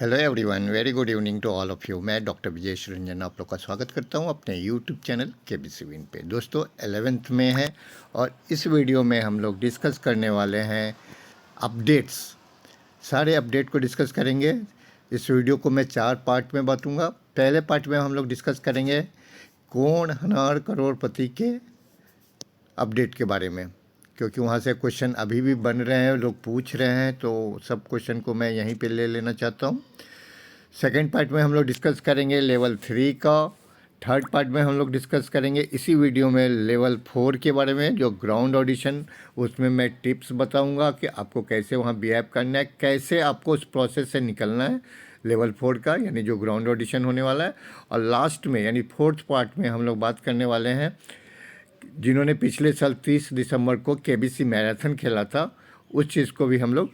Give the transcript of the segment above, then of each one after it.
Hello everyone, very good evening to all of you. मैं doctor Vijesh Ranjan आप लोग का स्वागत करता हूं अपने यूट्यूब चैनल केबीसी विन पे। दोस्तों 11th में है और इस वीडियो में हम लोग डिस्कस करने वाले हैं अपडेट्स। सारे अपडेट को डिस्कस करेंगे। इस वीडियो को मैं 4 पार्ट में बांटूंगा। पहले पार्ट में हम लोग डिस्कस करेंगे कौन होनहार करोड़पति के अपडेट के बारे में, क्योंकि वहाँ से क्वेश्चन अभी भी बन रहे हैं, लोग पूछ रहे हैं, तो सब क्वेश्चन को मैं यहीं पे ले लेना चाहता हूँ। सेकेंड पार्ट में हम लोग डिस्कस करेंगे लेवल 3 का। थर्ड पार्ट में हम लोग डिस्कस करेंगे इसी वीडियो में लेवल 4 के बारे में, जो ग्राउंड ऑडिशन, उसमें मैं टिप्स बताऊंगा कि आपको कैसे वहाँ बिहेव करना है, कैसे आपको उस प्रोसेस से निकलना है लेवल 4 का, यानी जो ग्राउंड ऑडिशन होने वाला है। और लास्ट में यानी फोर्थ पार्ट में हम लोग बात करने वाले हैं जिन्होंने पिछले साल 30 दिसंबर को केबीसी मैराथन खेला था, उस चीज़ को भी हम लोग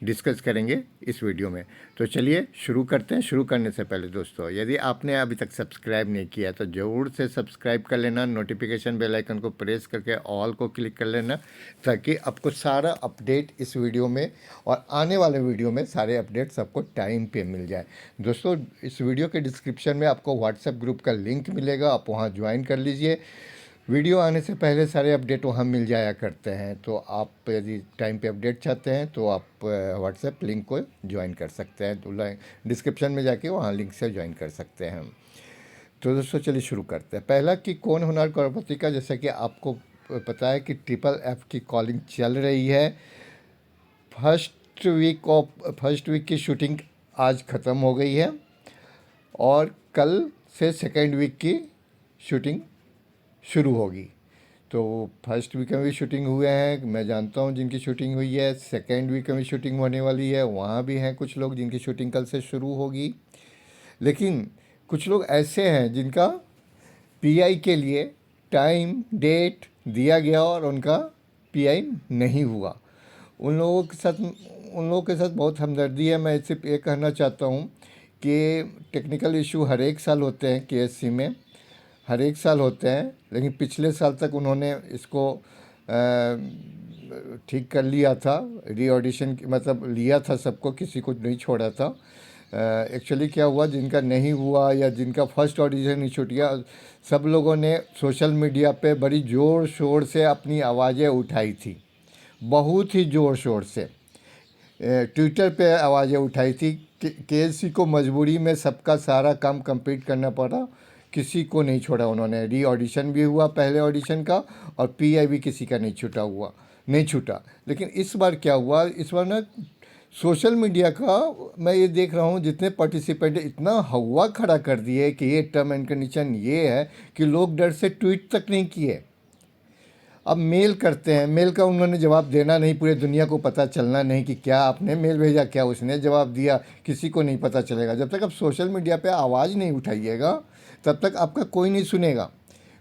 डिस्कस करेंगे इस वीडियो में। तो चलिए शुरू करते हैं। शुरू करने से पहले दोस्तों, यदि आपने अभी तक सब्सक्राइब नहीं किया तो ज़रूर से सब्सक्राइब कर लेना, नोटिफिकेशन बेल आइकन को प्रेस करके ऑल को क्लिक कर लेना, ताकि आपको सारा अपडेट इस वीडियो में और आने वाले वीडियो में सारे अपडेट्स आपको टाइम पे मिल जाए। दोस्तों इस वीडियो के डिस्क्रिप्शन में आपको व्हाट्सएप ग्रुप का लिंक मिलेगा, आप वहाँ ज्वाइन कर लीजिए। वीडियो आने से पहले सारे अपडेट वहाँ मिल जाया करते हैं, तो आप यदि टाइम पे अपडेट चाहते हैं तो आप व्हाट्सएप लिंक को ज्वाइन कर सकते हैं, तो डिस्क्रिप्शन में जाके वहाँ लिंक से ज्वाइन कर सकते हैं। तो दोस्तों चलिए शुरू करते हैं। पहला कि कौन होनहार करोड़पति का, जैसा कि आपको पता है कि FFF की कॉलिंग चल रही है। फर्स्ट वीक की शूटिंग आज ख़त्म हो गई है और कल से सेकेंड वीक की शूटिंग शुरू होगी। तो फर्स्ट वीक में भी शूटिंग हुए हैं, मैं जानता हूँ जिनकी शूटिंग हुई है। सेकेंड वीक में भी शूटिंग होने वाली है, वहाँ भी हैं कुछ लोग जिनकी शूटिंग कल से शुरू होगी। लेकिन कुछ लोग ऐसे हैं जिनका पीआई के लिए टाइम डेट दिया गया और उनका पीआई नहीं हुआ। उन लोगों के साथ बहुत हमदर्दी है। मैं सिर्फ ये कहना चाहता हूँ कि टेक्निकल इशू हर एक साल होते हैं केएससी में, हर एक साल होते हैं, लेकिन पिछले साल तक उन्होंने इसको ठीक कर लिया था। रीऑडिशन मतलब लिया था सबको, किसी को नहीं छोड़ा था। एक्चुअली क्या हुआ, जिनका नहीं हुआ या जिनका फर्स्ट ऑडिशन ही छूट गया, सब लोगों ने सोशल मीडिया पे बड़ी ज़ोर शोर से अपनी आवाज़ें उठाई थी, बहुत ही ज़ोर शोर से ट्विटर पे आवाज़ें उठाई थी। केएससी को मजबूरी में सबका सारा काम कंप्लीट करना पड़ा, किसी को नहीं छोड़ा उन्होंने। री ऑडिशन भी हुआ पहले ऑडिशन का और पीआई भी किसी का नहीं छूटा। लेकिन इस बार क्या हुआ, इस बार ना सोशल मीडिया का मैं ये देख रहा हूँ, जितने पार्टिसिपेंट इतना हवा खड़ा कर दिए कि ये टर्म एंड कंडीशन ये है कि लोग डर से ट्वीट तक नहीं किए। अब मेल करते हैं, मेल का उन्होंने जवाब देना नहीं, पूरे दुनिया को पता चलना नहीं कि क्या आपने मेल भेजा, क्या उसने जवाब दिया, किसी को नहीं पता चलेगा। जब तक आप सोशल मीडिया पे आवाज़ नहीं उठाइएगा तब तक आपका कोई नहीं सुनेगा।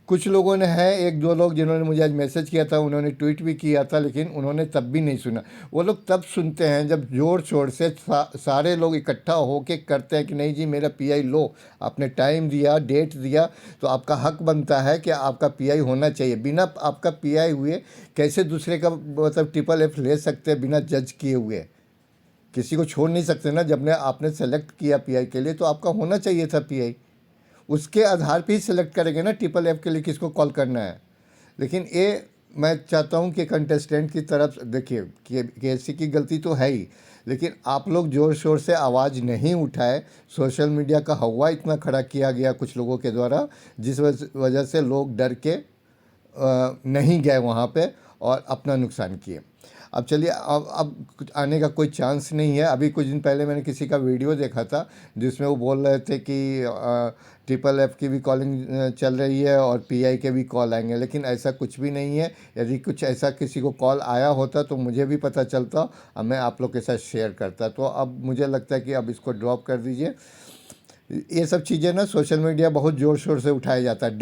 कुछ लोगों ने है, एक दो लोग जिन्होंने मुझे आज मैसेज किया था, उन्होंने ट्वीट भी किया था, लेकिन उन्होंने तब भी नहीं सुना। वो लोग तब सुनते हैं जब ज़ोर शोर से सारे लोग इकट्ठा होके करते हैं कि नहीं जी मेरा पीआई लो, आपने टाइम दिया, डेट दिया, तो आपका हक बनता है कि आपका पीआई होना चाहिए। बिना आपका पीआई हुए कैसे दूसरे का मतलब FFF ले सकते हैं बिना जज किए हुए? किसी को छोड़ नहीं सकते ना। जब आपने सेलेक्ट किया पीआई के लिए तो आपका होना चाहिए था पीआई, उसके आधार पे ही सिलेक्ट करेंगे ना FFF के लिए किसको कॉल करना है। लेकिन ये मैं चाहता हूँ कि कंटेस्टेंट की तरफ देखिए, केएससी की गलती तो है ही, लेकिन आप लोग ज़ोर शोर से आवाज़ नहीं उठाए। सोशल मीडिया का हवा इतना खड़ा किया गया कुछ लोगों के द्वारा, जिस वजह से लोग डर के नहीं गए वहाँ पे और अपना नुकसान किए। अब चलिए, अब कुछ आने का कोई चांस नहीं है। अभी कुछ दिन पहले मैंने किसी का वीडियो देखा था जिसमें वो बोल रहे थे कि FFF की भी कॉलिंग चल रही है और पीआई के भी कॉल आएंगे, लेकिन ऐसा कुछ भी नहीं है। यदि कुछ ऐसा किसी को कॉल आया होता तो मुझे भी पता चलता और मैं आप लोग के साथ शेयर करता। तो अब मुझे लगता है कि अब इसको ड्रॉप कर दीजिए। ये सब चीज़ें ना सोशल मीडिया बहुत ज़ोर शोर से उठाया जाता है,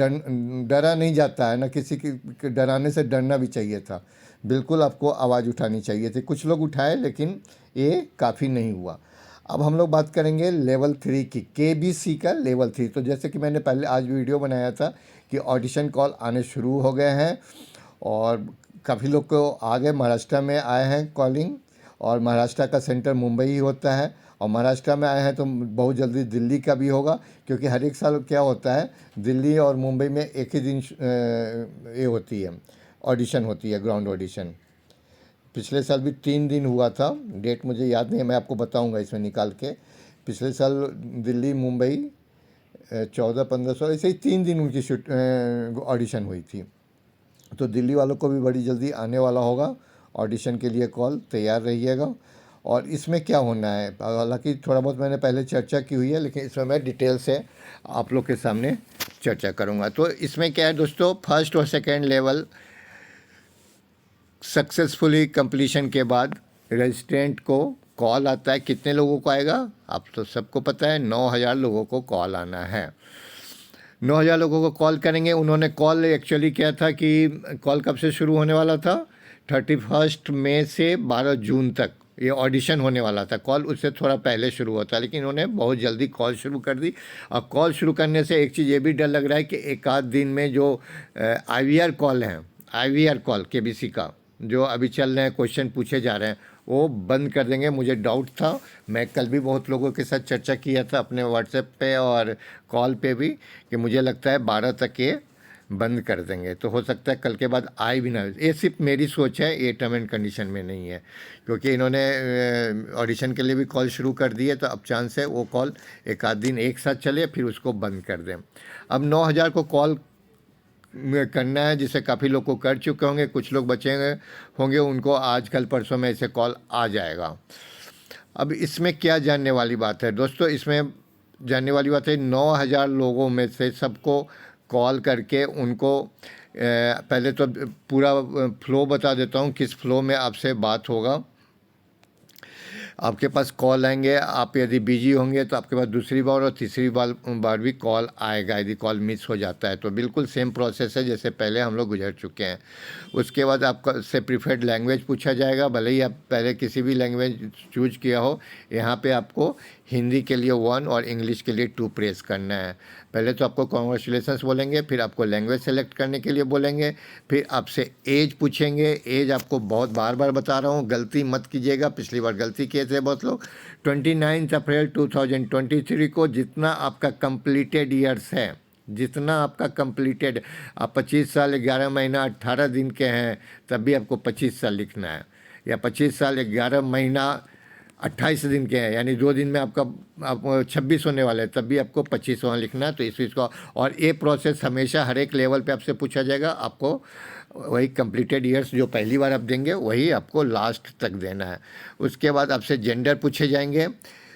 डरा नहीं जाता है ना, किसी की डराने से डरना भी चाहिए था। बिल्कुल आपको आवाज़ उठानी चाहिए थी। कुछ लोग उठाए लेकिन ये काफ़ी नहीं हुआ। अब हम लोग बात करेंगे लेवल 3 की, केबीसी का लेवल 3। तो जैसे कि मैंने पहले आज वीडियो बनाया था कि ऑडिशन कॉल आने शुरू हो गए हैं और काफ़ी लोग को आ गए, महाराष्ट्र में आए हैं कॉलिंग, और महाराष्ट्र का सेंटर मुंबई ही होता है। और महाराष्ट्र में आए हैं तो बहुत जल्दी दिल्ली का भी होगा, क्योंकि हर एक साल क्या होता है, दिल्ली और मुंबई में एक ही दिन ये होती है, ऑडिशन होती है, ग्राउंड ऑडिशन। पिछले साल भी 3 दिन हुआ था, डेट मुझे याद नहीं है, मैं आपको बताऊंगा इसमें निकाल के। पिछले साल दिल्ली मुंबई 14-15 16 ऐसे ही 3 दिन उनकी शूट ऑडिशन हुई थी। तो दिल्ली वालों को भी बड़ी जल्दी आने वाला होगा ऑडिशन के लिए कॉल, तैयार रहिएगा। और इसमें क्या होना है, हालांकि थोड़ा बहुत मैंने पहले चर्चा की हुई है, लेकिन इसमें मैं डिटेल से आप लोग के सामने चर्चा करूंगा। तो इसमें क्या है दोस्तों, फर्स्ट और सेकेंड लेवल सक्सेसफुली कंप्लीशन के बाद रेजिस्ट्रेंट को कॉल आता है। कितने लोगों को आएगा, आप तो सबको पता है, 9,000 लोगों को कॉल आना है। 9,000 लोगों को कॉल करेंगे। उन्होंने कॉल एक्चुअली क्या था कि कॉल कब से शुरू होने वाला था, 31 मई से 12 जून तक ये ऑडिशन होने वाला था। कॉल उससे थोड़ा पहले शुरू होता, लेकिन इन्होंने बहुत जल्दी कॉल शुरू कर दी। और कॉल शुरू करने से एक चीज़ ये भी डर लग रहा है कि एक आध दिन में जो IVR कॉल हैं, IVR कॉल KBC का जो अभी चल रहे हैं, क्वेश्चन पूछे जा रहे हैं, वो बंद कर देंगे। मुझे डाउट था, मैं कल भी बहुत लोगों के साथ चर्चा किया था अपने व्हाट्सएप पे और कॉल पे भी, कि मुझे लगता है 12 तक ये बंद कर देंगे। तो हो सकता है कल के बाद आए भी ना। ये सिर्फ मेरी सोच है, ये टर्म एंड कंडीशन में नहीं है, क्योंकि इन्होंने ऑडिशन के लिए भी कॉल शुरू कर दी है। तो अब चांस है वो कॉल एक आध दिन एक साथ चले, फिर उसको बंद कर दें। अब 9,000 को कॉल करना है, जिसे काफ़ी लोग को कर चुके होंगे, कुछ लोग बचेंगे होंगे, उनको आज कल परसों में ऐसे कॉल आ जाएगा। अब इसमें क्या जानने वाली बात है दोस्तों, इसमें जानने वाली बात है 9,000 लोगों में से सबको कॉल करके उनको पहले तो पूरा फ्लो बता देता हूँ, किस फ्लो में आपसे बात होगा। आपके पास कॉल आएंगे, आप यदि बिजी होंगे तो आपके पास दूसरी बार और तीसरी बार भी कॉल आएगा, यदि कॉल मिस हो जाता है तो। बिल्कुल सेम प्रोसेस है जैसे पहले हम लोग गुजर चुके हैं। उसके बाद आपका से प्रीफर्ड लैंग्वेज पूछा जाएगा, भले ही आप पहले किसी भी लैंग्वेज चूज किया हो। यहाँ पे आपको हिंदी के लिए 1 और इंग्लिश के लिए 2 प्रेस करना है। पहले तो आपको कॉन्ग्रेचुलेसन्स बोलेंगे, फिर आपको लैंग्वेज सेलेक्ट करने के लिए बोलेंगे, फिर आपसे एज पूछेंगे। एज आपको बहुत बार बार बता रहा हूँ, गलती मत कीजिएगा, पिछली बार गलती किए थे बहुत लोग। 29 अप्रैल 2023 को जितना आपका कंप्लीटेड ईयर्स है, जितना आपका कंप्लीटेड, आप 25 साल 11 महीना 18 दिन के हैं तब भी आपको 25 साल लिखना है, या 25 साल 11 महीना 28 दिन के हैं, यानी 2 दिन में आपका आप 26 होने वाले हैं, तब भी आपको 25 वहाँ लिखना है। तो इस चीज़ को, और ये प्रोसेस हमेशा हर एक लेवल पे आपसे पूछा जाएगा। आपको वही कंप्लीटेड ईयर्स जो पहली बार आप देंगे वही आपको लास्ट तक देना है। उसके बाद आपसे जेंडर पूछे जाएंगे।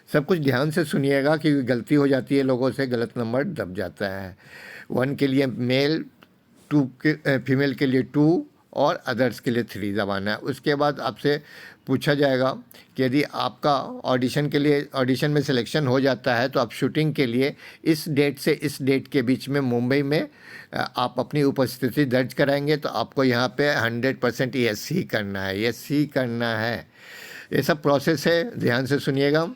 सब कुछ ध्यान से सुनिएगा, कि गलती हो जाती है लोगों से, गलत नंबर दब जाता है। 1 के लिए मेल, 2 के फीमेल के लिए 2 और अदर्स के लिए 3 दबाना है। उसके बाद आपसे पूछा जाएगा कि यदि आपका ऑडिशन के लिए, ऑडिशन में सिलेक्शन हो जाता है तो आप शूटिंग के लिए इस डेट से इस डेट के बीच में मुंबई में आप अपनी उपस्थिति दर्ज कराएंगे। तो आपको यहाँ पे 100% यस ही करना है, यस ही करना है। ये सब प्रोसेस है, ध्यान से सुनिएगा।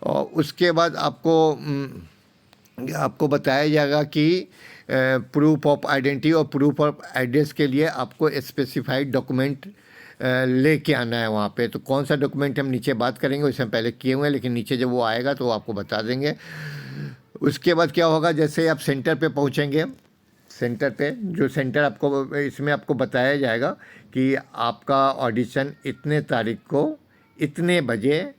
और उसके बाद आपको बताया जाएगा कि प्रूफ ऑफ आइडेंटिटी और प्रूफ ऑफ एड्रेस के लिए आपको स्पेसिफाइड डॉक्यूमेंट लेके आना है वहाँ पे। तो कौन सा डॉक्यूमेंट हम नीचे बात करेंगे, उसे हम पहले किए हुए हैं, लेकिन नीचे जब वो आएगा तो वो आपको बता देंगे। उसके बाद क्या होगा, जैसे आप सेंटर पे पहुँचेंगे, सेंटर पे जो सेंटर आपको, इसमें आपको बताया जाएगा कि आपका ऑडिशन इतने तारीख को इतने बजे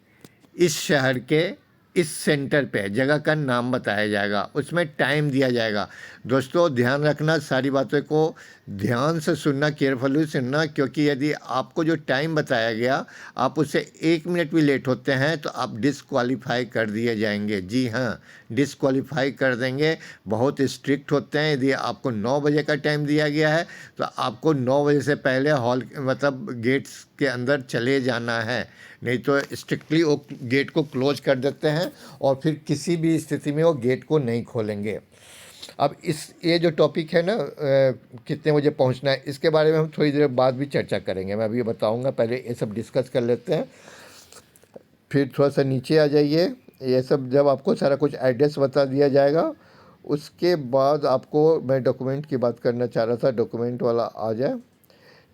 इस शहर के इस सेंटर पे, जगह का नाम बताया जाएगा, उसमें टाइम दिया जाएगा। दोस्तों ध्यान रखना, सारी बातों को ध्यान से सुनना, केयरफुली सुनना, क्योंकि यदि आपको जो टाइम बताया गया आप उससे 1 मिनट भी लेट होते हैं तो आप डिसक्वालीफाई कर दिए जाएंगे। जी हाँ, डिसक्वालीफाई कर देंगे। बहुत स्ट्रिक्ट होते हैं। यदि आपको 9 बजे का टाइम दिया गया है तो आपको 9 बजे से पहले हॉल, मतलब गेट्स के अंदर चले जाना है, नहीं तो स्ट्रिक्टली वो गेट को क्लोज कर देते हैं और फिर किसी भी स्थिति में वो गेट को नहीं खोलेंगे। अब ये जो टॉपिक है ना, कितने बजे पहुंचना है, इसके बारे में हम थोड़ी देर बाद भी चर्चा करेंगे, मैं अभी बताऊंगा। पहले ये सब डिस्कस कर लेते हैं, फिर थोड़ा सा नीचे आ जाइए। ये सब जब आपको सारा कुछ एड्रेस बता दिया जाएगा, उसके बाद आपको, मैं डॉक्यूमेंट की बात करना चाह रहा था, डॉक्यूमेंट वाला आ जाए।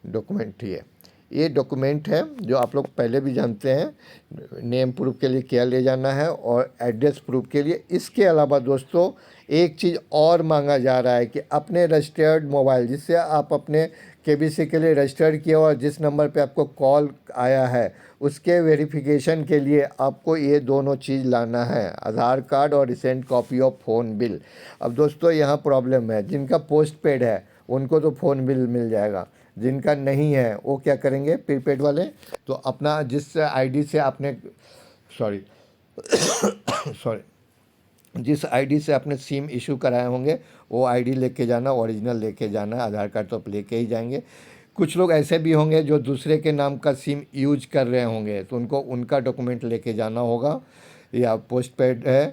डॉक्यूमेंट ही है, ये डॉक्यूमेंट है जो आप लोग पहले भी जानते हैं। नेम प्रूफ के लिए क्या ले जाना है और एड्रेस प्रूफ के लिए। इसके अलावा दोस्तों एक चीज़ और मांगा जा रहा है कि अपने रजिस्टर्ड मोबाइल जिससे आप अपने केबीसी के लिए रजिस्टर्ड किया और जिस नंबर पे आपको कॉल आया है उसके वेरिफिकेशन के लिए आपको ये दोनों चीज़ लाना है, आधार कार्ड और recent copy of phone bill. अब दोस्तों यहाँ प्रॉब्लम है, जिनका पोस्ट पेड है उनको तो फ़ोन बिल मिल जाएगा, जिनका नहीं है वो क्या करेंगे प्रीपेड वाले, तो अपना जिस आईडी से आपने सॉरी सॉरी जिस आईडी से आपने सिम इशू कराए होंगे वो आईडी लेके जाना, ओरिजिनल लेके जाना। आधार कार्ड तो आप लेके ही जाएंगे। कुछ लोग ऐसे भी होंगे जो दूसरे के नाम का सिम यूज कर रहे होंगे तो उनको उनका डॉक्यूमेंट लेके जाना होगा। या पोस्ट पेड है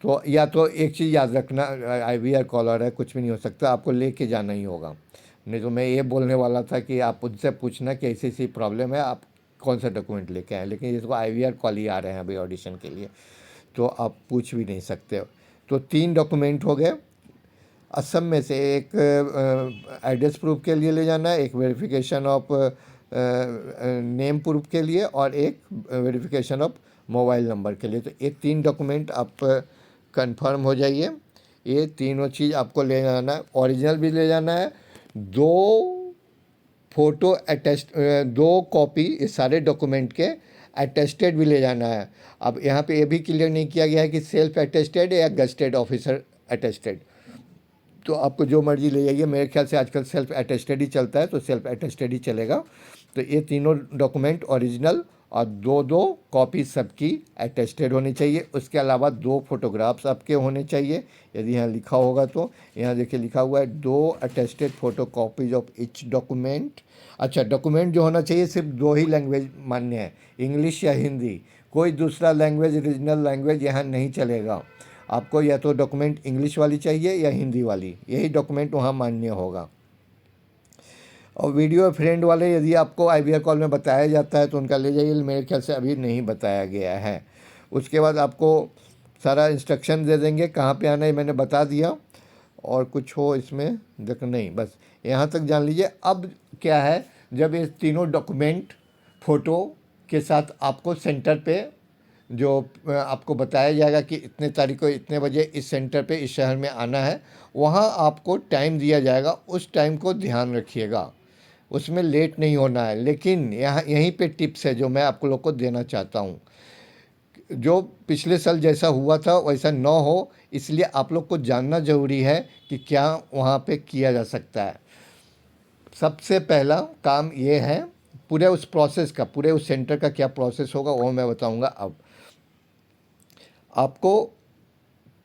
तो या तो एक चीज़ याद रखना, IVR कॉलर है, कुछ भी नहीं हो सकता, आपको लेके जाना ही होगा। नहीं तो मैं ये बोलने वाला था कि आप उनसे पूछना कि ऐसी ऐसी प्रॉब्लम है, आप कौन सा डॉक्यूमेंट लेके आए, लेकिन इसको IVR कॉल ही आ रहे हैं अभी ऑडिशन के लिए, तो आप पूछ भी नहीं सकते। तो 3 डॉक्यूमेंट हो गए। असम में से एक एड्रेस प्रूफ के लिए ले जाना है, एक वेरिफिकेशन ऑफ नेम प्रूफ के लिए और एक वेरिफिकेशन ऑफ मोबाइल नंबर के लिए। तो ये 3 डॉक्यूमेंट आप कंफर्म हो जाइए। ये तीनों चीज़ आपको ले जाना है, ओरिजिनल भी ले जाना है, 2 फोटो अटेस्ट 2 कॉपी इस सारे डॉक्यूमेंट के अटेस्टेड भी ले जाना है। अब यहाँ पे ये भी क्लियर नहीं किया गया है कि सेल्फ अटेस्टेड या गस्टेड ऑफिसर अटेस्टेड, तो आपको जो मर्जी ले जाइए। मेरे ख्याल से आजकल सेल्फ अटेस्टेड ही चलता है तो सेल्फ अटेस्टेड ही चलेगा। तो ये तीनों डॉक्यूमेंट ओरिजिनल और 2 कॉपी सबकी अटेस्टेड होनी चाहिए। उसके अलावा 2 फोटोग्राफ्स आपके होने चाहिए। यदि यहाँ लिखा होगा तो यहाँ देखिए लिखा हुआ है 2 attested photo copies of each document. अच्छा, डॉक्यूमेंट जो होना चाहिए सिर्फ 2 ही लैंग्वेज मान्य है, इंग्लिश या हिंदी। कोई दूसरा लैंग्वेज, रीजनल लैंग्वेज यहाँ नहीं चलेगा। आपको या तो डॉक्यूमेंट इंग्लिश वाली चाहिए या हिंदी वाली, यही डॉक्यूमेंट वहाँ मान्य होगा। और वीडियो फ्रेंड वाले यदि आपको IVR कॉल में बताया जाता है तो उनका ले जाइए, मेरे ख्याल से अभी नहीं बताया गया है। उसके बाद आपको सारा इंस्ट्रक्शन दे देंगे कहाँ पे आना है, मैंने बता दिया। और कुछ हो इसमें देख नहीं, बस यहाँ तक जान लीजिए। अब क्या है, जब ये तीनों डॉक्यूमेंट फ़ोटो के साथ आपको सेंटर पे जो आपको बताया जाएगा कि इतने तारीख को इतने बजे इस सेंटर पे इस शहर में आना है, वहाँ आपको टाइम दिया जाएगा। उस टाइम को ध्यान रखिएगा, उसमें लेट नहीं होना है। लेकिन यहाँ यहीं पे टिप्स है जो मैं आपको लोग को देना चाहता हूँ। जो पिछले साल जैसा हुआ था वैसा ना हो, इसलिए आप लोग को जानना ज़रूरी है कि क्या वहाँ पे किया जा सकता है। सबसे पहला काम ये है, पूरे उस प्रोसेस का, पूरे उस सेंटर का क्या प्रोसेस होगा वो मैं बताऊँगा। अब आपको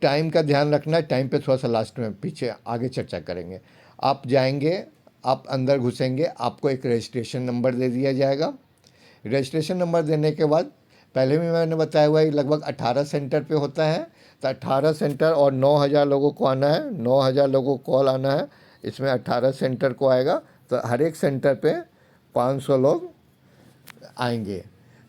टाइम का ध्यान रखना है, टाइम पे थोड़ा सा लास्ट में पीछे आगे चर्चा करेंगे। आप जाएंगे, आप अंदर घुसेंगे, आपको एक रजिस्ट्रेशन नंबर दे दिया जाएगा। रजिस्ट्रेशन नंबर देने के बाद पहले भी मैंने बताया हुआ है लगभग 18 सेंटर पे होता है, तो 18 सेंटर और 9,000 लोगों को आना है, 9,000 लोगों को कॉल आना है। इसमें 18 सेंटर को आएगा तो हर एक सेंटर पे 500 लोग आएंगे।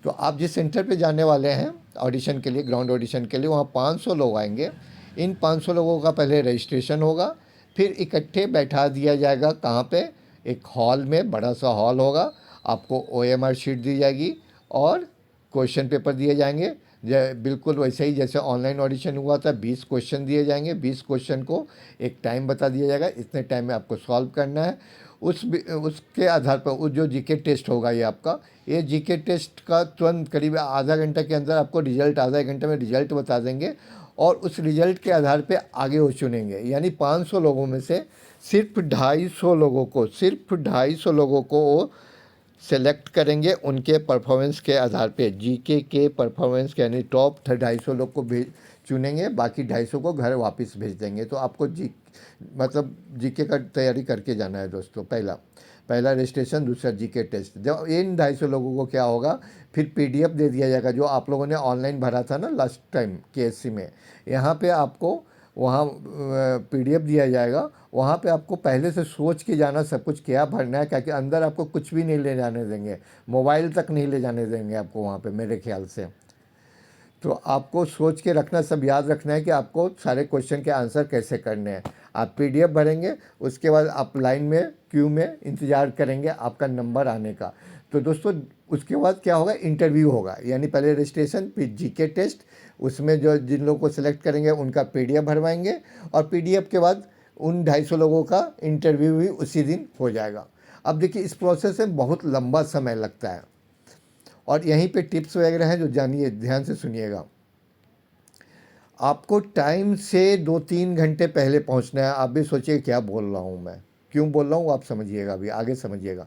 तो आप जिस सेंटर पे जाने वाले हैं ऑडिशन के लिए, ग्राउंड ऑडिशन के लिए, वहाँ 500 लोग आएंगे। इन 500 लोगों का पहले रजिस्ट्रेशन होगा, फिर इकट्ठे बैठा दिया जाएगा कहाँ पे, एक हॉल में, बड़ा सा हॉल होगा। आपको OMR शीट दी जाएगी और क्वेश्चन पेपर दिए जाएंगे, बिल्कुल वैसे ही जैसे ऑनलाइन ऑडिशन हुआ था। 20 क्वेश्चन दिए जाएंगे, 20 क्वेश्चन को एक टाइम बता दिया जाएगा, इतने टाइम में आपको सॉल्व करना है। उसके आधार पर वो जो GK टेस्ट होगा ये आपका, ये GK टेस्ट का तुरंत करीब आधा घंटा के अंदर आपको रिजल्ट, आधा एक घंटे में रिजल्ट बता देंगे। और उस रिजल्ट के आधार पे आगे वो चुनेंगे। यानी 500 लोगों में से सिर्फ 250 लोगों को वो सेलेक्ट करेंगे उनके परफॉर्मेंस के आधार पे, GK के परफॉर्मेंस के, यानी टॉप 250 लोग को चुनेंगे, बाकी 250 को घर वापस भेज देंगे। तो आपको मतलब GK का तैयारी करके जाना है दोस्तों। पहला रजिस्ट्रेशन, दूसरा GK टेस्ट। जब इन 250 लोगों को क्या होगा, फिर PDF दे दिया जाएगा जो आप लोगों ने ऑनलाइन भरा था ना लास्ट टाइम KSC में। यहाँ पे आपको वहाँ PDF दिया जाएगा। वहाँ पे आपको पहले से सोच के जाना सब कुछ क्या भरना है, क्योंकि अंदर आपको कुछ भी नहीं ले जाने देंगे, मोबाइल तक नहीं ले जाने देंगे आपको वहाँ पे मेरे ख्याल से। तो आपको सोच के रखना, सब याद रखना है कि आपको सारे क्वेश्चन के आंसर कैसे करने हैं। आप PDF भरेंगे, उसके बाद आप लाइन में, क्यू में इंतज़ार करेंगे आपका नंबर आने का। तो दोस्तों उसके बाद क्या होगा, इंटरव्यू होगा, यानी पहले रजिस्ट्रेशन फिर जीके टेस्ट, उसमें जो जिन लोगों को सिलेक्ट करेंगे उनका पीडीएफ भरवाएंगे और पीडीएफ के बाद उन 250 लोगों का इंटरव्यू भी उसी दिन हो जाएगा। अब देखिए इस प्रोसेस में बहुत लंबा समय लगता है और यहीं पे टिप्स वगैरह हैं जो जानिए, ध्यान से सुनिएगा। आपको टाइम से 2-3 घंटे पहले पहुंचना है। आप भी सोचिए क्या बोल रहा हूं मैं, क्यों बोल रहा हूं आप समझिएगा, अभी आगे समझिएगा।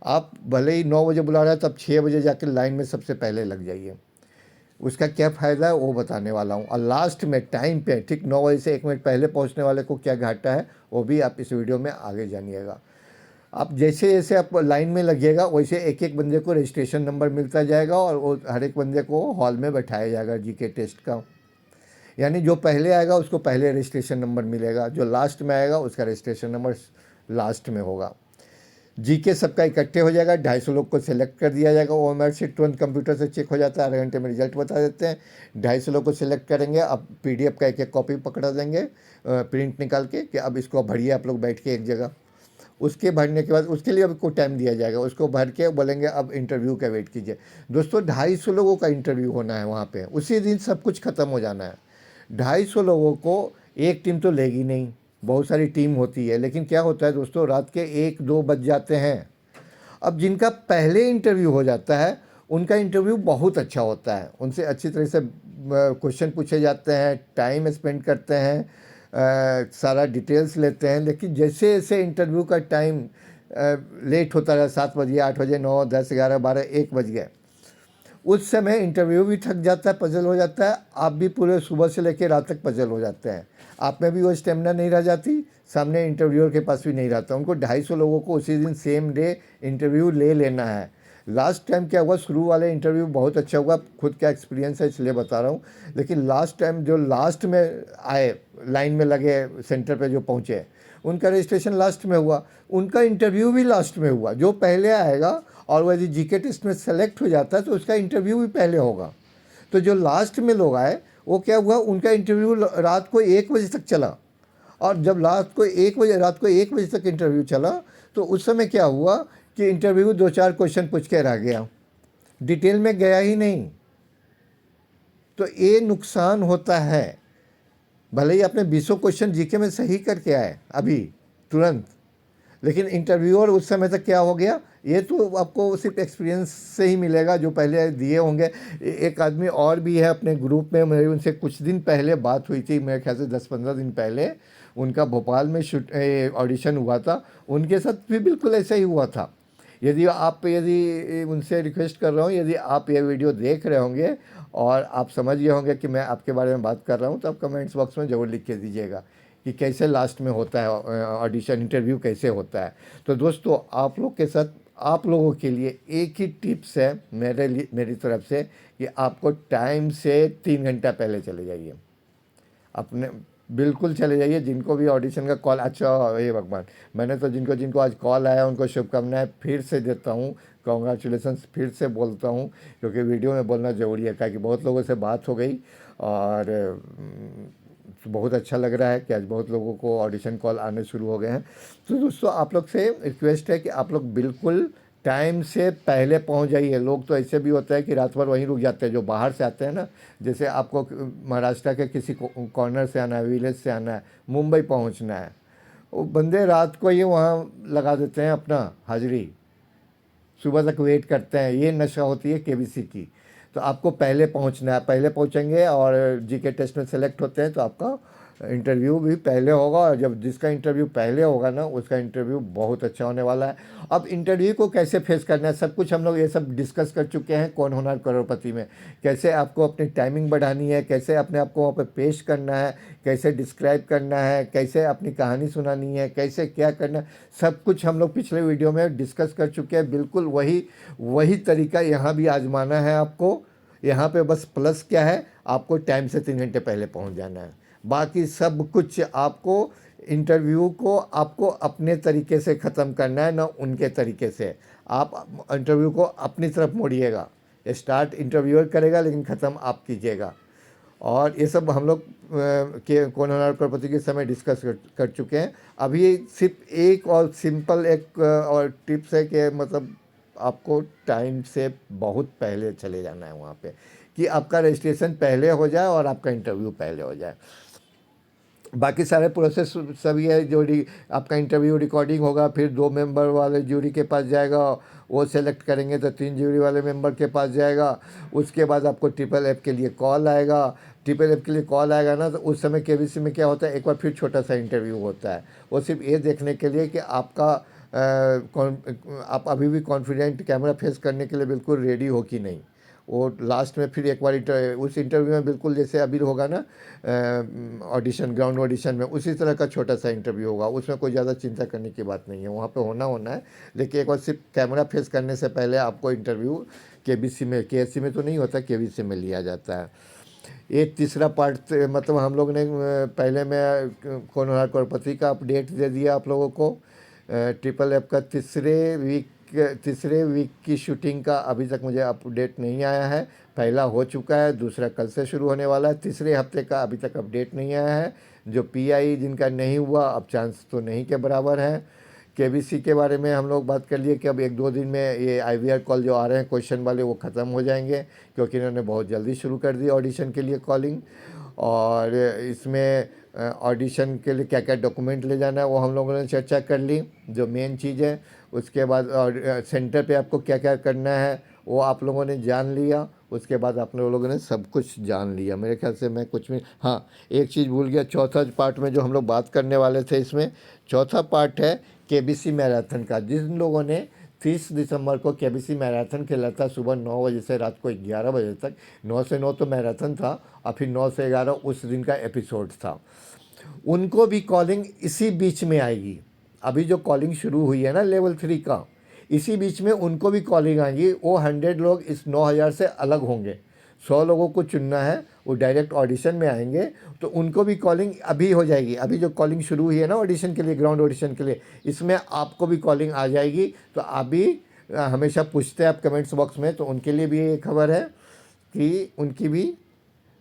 आप भले ही 9 बजे बुला रहे हैं, तब 6 बजे जाकर लाइन में सबसे पहले लग जाइए। उसका क्या फ़ायदा है वो बताने वाला हूँ। और लास्ट में टाइम पे ठीक 9 बजे से 1 मिनट पहले पहुँचने वाले को क्या घाटा है वो भी आप इस वीडियो में आगे जानिएगा। आप जैसे जैसे आप लाइन में लगिएगा वैसे एक एक बंदे को रजिस्ट्रेशन नंबर मिलता जाएगा और वो हर एक बंदे को हॉल में बैठाया जाएगा जीके टेस्ट का। यानी जो पहले आएगा उसको पहले रजिस्ट्रेशन नंबर मिलेगा, जो लास्ट में आएगा उसका रजिस्ट्रेशन नंबर लास्ट में होगा। जीके सबका इकट्ठे हो जाएगा, 250 लोग को सिलेक्ट कर दिया जाएगा। ओएमआर से तुरंत कंप्यूटर से चेक हो जाता है, आधे घंटे में रिजल्ट बता देते हैं। 250 लोग को सिलेक्ट करेंगे, अब पीडीएफ का एक एक कॉपी पकड़ा देंगे प्रिंट निकाल के कि अब इसको भरिए आप लोग बैठ के एक जगह। उसके भरने के बाद उसके लिए अब को टाइम दिया जाएगा, उसको भर के बोलेंगे अब इंटरव्यू का वेट कीजिए। दोस्तों 250 लोगों का इंटरव्यू होना है वहाँ पे, उसी दिन सब कुछ ख़त्म हो जाना है। 250 लोगों को एक टीम तो लेगी नहीं, बहुत सारी टीम होती है, लेकिन क्या होता है दोस्तों रात के 1-2 बज जाते हैं। अब जिनका पहले इंटरव्यू हो जाता है उनका इंटरव्यू बहुत अच्छा होता है, उनसे अच्छी तरह से क्वेश्चन पूछे जाते हैं, टाइम स्पेंड करते हैं, सारा डिटेल्स लेते हैं। लेकिन जैसे जैसे इंटरव्यू का टाइम लेट होता रहा, 7 बज गया, 8 बजे, 9, 10, 11, 12, 1 बज गए, उस समय इंटरव्यू भी थक जाता है, पजल हो जाता है। आप भी पूरे सुबह से लेकर रात तक पजल हो जाते हैं, आप में भी वो स्टेमिना नहीं रह जाती, सामने इंटरव्यूअर के पास भी नहीं रहता। उनको 250 लोगों को उसी दिन सेम डे इंटरव्यू ले लेना है। लास्ट टाइम क्या हुआ, शुरू वाले इंटरव्यू बहुत अच्छा हुआ, खुद का एक्सपीरियंस है इसलिए बता रहा हूँ। लेकिन लास्ट टाइम जो लास्ट में आए, लाइन में लगे, सेंटर पे जो पहुँचे, उनका रजिस्ट्रेशन लास्ट में हुआ, उनका इंटरव्यू भी लास्ट में हुआ। जो पहले आएगा और वह यदि जीके टेस्ट में सेलेक्ट हो जाता है तो उसका इंटरव्यू भी पहले होगा। तो जो लास्ट में लोग आए वो क्या हुआ, उनका इंटरव्यू रात को 1 बजे तक चला। और जब रात को 1 बजे तक इंटरव्यू चला तो उस समय क्या हुआ कि इंटरव्यू 2-4 क्वेश्चन पूछ के रह गया, डिटेल में गया ही नहीं। तो ये नुकसान होता है। भले ही आपने 20 क्वेश्चन जीके में सही करके आए अभी तुरंत, लेकिन इंटरव्यूअर उस समय तक क्या हो गया, ये तो आपको सिर्फ एक्सपीरियंस से ही मिलेगा जो पहले दिए होंगे। एक आदमी और भी है अपने ग्रुप में, मेरी उनसे कुछ दिन पहले बात हुई थी, मेरे ख्याल से 10-15 दिन पहले उनका भोपाल में ऑडिशन हुआ था, उनके साथ भी बिल्कुल ऐसा ही हुआ था। यदि उनसे रिक्वेस्ट कर रहा हूँ, यदि आप ये वीडियो देख रहे होंगे और आप समझ गए होंगे कि मैं आपके बारे में बात कर रहा हूँ, तो आप कमेंट्स बॉक्स में ज़रूर लिख के दीजिएगा कि कैसे लास्ट में होता है ऑडिशन, इंटरव्यू कैसे होता है। तो दोस्तों आप लोग के साथ, आप लोगों के लिए एक ही टिप्स है मेरी तरफ से कि आपको टाइम से 3 घंटा पहले चले जाइए, अपने बिल्कुल चले जाइए। जिनको भी ऑडिशन का कॉल, अच्छा हे भगवान, मैंने तो जिनको जिनको आज कॉल आया उनको शुभकामनाएं फिर से देता हूँ, कॉन्ग्रेचुलेसन्स फिर से बोलता हूँ, क्योंकि वीडियो में बोलना ज़रूरी है, क्योंकि बहुत लोगों से बात हो गई और बहुत अच्छा लग रहा है कि आज बहुत लोगों को ऑडिशन कॉल आने शुरू हो गए हैं। तो दोस्तों आप लोग से रिक्वेस्ट है कि आप लोग बिल्कुल टाइम से पहले पहुंच जाइए। लोग तो ऐसे भी होता है कि रात भर वहीं रुक जाते हैं, जो बाहर से आते हैं ना, जैसे आपको महाराष्ट्र के किसी कॉर्नर से आना है, विलेज से आना है, मुंबई पहुंचना है, वो बंदे रात को ही वहाँ लगा देते हैं अपना हाजिरी, सुबह तक वेट करते हैं। ये नशा होती है केबीसी की। तो आपको पहले पहुंचना है, पहले पहुंचेंगे और जीके टेस्ट में सेलेक्ट होते हैं तो आपका इंटरव्यू भी पहले होगा, और जब जिसका इंटरव्यू पहले होगा ना उसका इंटरव्यू बहुत अच्छा होने वाला है। अब इंटरव्यू को कैसे फेस करना है सब कुछ हम लोग ये सब डिस्कस कर चुके हैं कौन होना करोड़पति में। कैसे आपको अपनी टाइमिंग बढ़ानी है, कैसे अपने आप को वहाँ पर पेश करना है, कैसे डिस्क्राइब करना है, कैसे अपनी कहानी सुनानी है, कैसे क्या करना है, सब कुछ हम लोग पिछले वीडियो में डिस्कस कर चुके हैं। बिल्कुल वही तरीका यहाँ भी आजमाना है आपको। यहाँ पे बस प्लस क्या है, आपको टाइम से 3 घंटे पहले पहुँच जाना है। बाकी सब कुछ आपको इंटरव्यू को आपको अपने तरीके से ख़त्म करना है, ना उनके तरीके से। आप इंटरव्यू को अपनी तरफ मोड़िएगा, स्टार्ट इंटरव्यूअर करेगा लेकिन ख़त्म आप कीजिएगा। और ये सब हम लोग के कौन होना करोड़पति के समय डिस्कस कर चुके हैं। अभी सिर्फ एक और सिंपल एक और टिप्स है कि मतलब आपको टाइम से बहुत पहले चले जाना है वहाँ पे, कि आपका रजिस्ट्रेशन पहले हो जाए और आपका इंटरव्यू पहले हो जाए। बाकी सारे प्रोसेस सब ये है, आपका इंटरव्यू रिकॉर्डिंग होगा, फिर 2 मेंबर वाले जूरी के पास जाएगा, वो सेलेक्ट करेंगे तो 3 जूरी वाले मेंबर के पास जाएगा। उसके बाद आपको ट्रिपल एफ के लिए कॉल आएगा। ट्रिपल एफ के लिए कॉल आएगा ना, तो उस समय केबीसी में क्या होता है, एक बार फिर छोटा सा इंटरव्यू होता है। वो सिर्फ ये देखने के लिए कि आपका आप अभी भी कॉन्फिडेंट कैमरा फेस करने के लिए बिल्कुल रेडी हो कि नहीं। वो लास्ट में फिर एक बार उस इंटरव्यू में बिल्कुल जैसे अभी होगा ना ऑडिशन, ग्राउंड ऑडिशन में, उसी तरह का छोटा सा इंटरव्यू होगा। उसमें कोई ज़्यादा चिंता करने की बात नहीं है, वहाँ पे होना है। लेकिन एक बार सिर्फ कैमरा फेस करने से पहले आपको इंटरव्यू केबीसी में, केएससी में तो नहीं होता, केबीसी में लिया जाता है। एक तीसरा पार्ट मतलब हम लोग ने पहले में कौन होना करोड़पति का अपडेट दे दिया आप लोगों को। ट्रिपल एफ का तीसरे वीक की शूटिंग का अभी तक मुझे अपडेट नहीं आया है। पहला हो चुका है, दूसरा कल से शुरू होने वाला है। तीसरे हफ्ते का अभी तक अपडेट नहीं आया है। जो पीआई जिनका नहीं हुआ, अब चांस तो नहीं के बराबर है। केबीसी के बारे में हम लोग बात कर लिए कि अब 1-2 दिन में ये आईवीआर कॉल जो आ रहे हैं क्वेश्चन वाले, वो ख़त्म हो जाएंगे, क्योंकि इन्होंने बहुत जल्दी शुरू कर दी ऑडिशन के लिए कॉलिंग। और इसमें ऑडिशन के लिए क्या क्या डॉक्यूमेंट ले जाना है वो हम लोगों ने चर्चा कर ली, जो मेन चीज़ है। उसके बाद सेंटर पे आपको क्या क्या करना है वो आप लोगों ने जान लिया। उसके बाद आप लोगों ने सब कुछ जान लिया मेरे ख्याल से। मैं कुछ भी, हाँ, एक चीज़ भूल गया, चौथा पार्ट में जो हम लोग बात करने वाले थे, इसमें चौथा पार्ट है केबीसी मैराथन का। जिन लोगों ने 30 दिसंबर को केबीसी मैराथन खेला था, सुबह 9 बजे से रात को 11 बजे तक, 9 से 9 तो मैराथन था, और फिर 9 से 11 उस दिन का एपिसोड था, उनको भी कॉलिंग इसी बीच में आएगी। अभी जो कॉलिंग शुरू हुई है ना लेवल 3 का, इसी बीच में उनको भी कॉलिंग आएगी। वो 100 लोग इस 9,000 से अलग होंगे। 100 लोगों को चुनना है, वो डायरेक्ट ऑडिशन में आएंगे, तो उनको भी कॉलिंग अभी हो जाएगी। अभी जो कॉलिंग शुरू हुई है ना ऑडिशन के लिए, ग्राउंड ऑडिशन के लिए, इसमें आपको भी कॉलिंग आ जाएगी। तो अभी हमेशा पूछते हैं आप कमेंट्स बॉक्स में, तो उनके लिए भी ये खबर है कि उनकी भी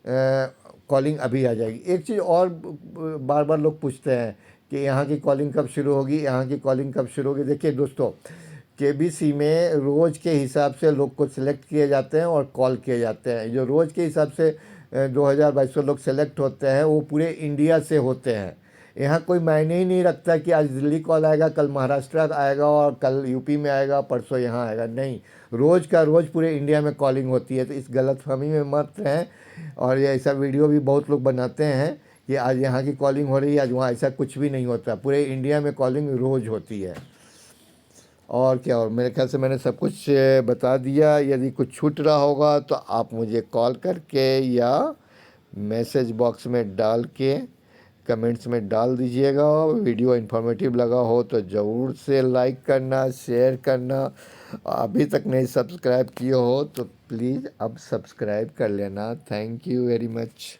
कॉलिंग अभी आ जाएगी। एक चीज़ और बार बार लोग पूछते हैं कि यहाँ की कॉलिंग कब शुरू होगी, यहाँ की कॉलिंग कब शुरू होगी। देखिए दोस्तों, केबीसी में रोज़ के हिसाब से लोग को सिलेक्ट किए जाते हैं और कॉल किए जाते हैं। जो रोज़ के हिसाब से 2,200 लोग सेलेक्ट होते हैं, वो पूरे इंडिया से होते हैं। यहाँ कोई मायने ही नहीं रखता कि आज दिल्ली कॉल आएगा, कल महाराष्ट्र आएगा, और कल यूपी में आएगा, परसों यहाँ आएगा। नहीं, रोज़ का रोज़ पूरे इंडिया में कॉलिंग होती है। तो इस गलतफहमी में मत रहें। और ये ऐसा वीडियो भी बहुत लोग बनाते हैं कि आज यहाँ की कॉलिंग हो रही है, आज वहाँ, ऐसा कुछ भी नहीं होता। पूरे इंडिया में कॉलिंग रोज़ होती है। और क्या, और मेरे ख्याल से मैंने सब कुछ बता दिया। यदि कुछ छूट रहा होगा तो आप मुझे कॉल करके या मैसेज बॉक्स में डाल के कमेंट्स में डाल दीजिएगा। वीडियो इन्फॉर्मेटिव लगा हो तो ज़रूर से लाइक करना, शेयर करना। अभी तक नहीं सब्सक्राइब किए हो तो प्लीज़ अब सब्सक्राइब कर लेना। Thank you very much.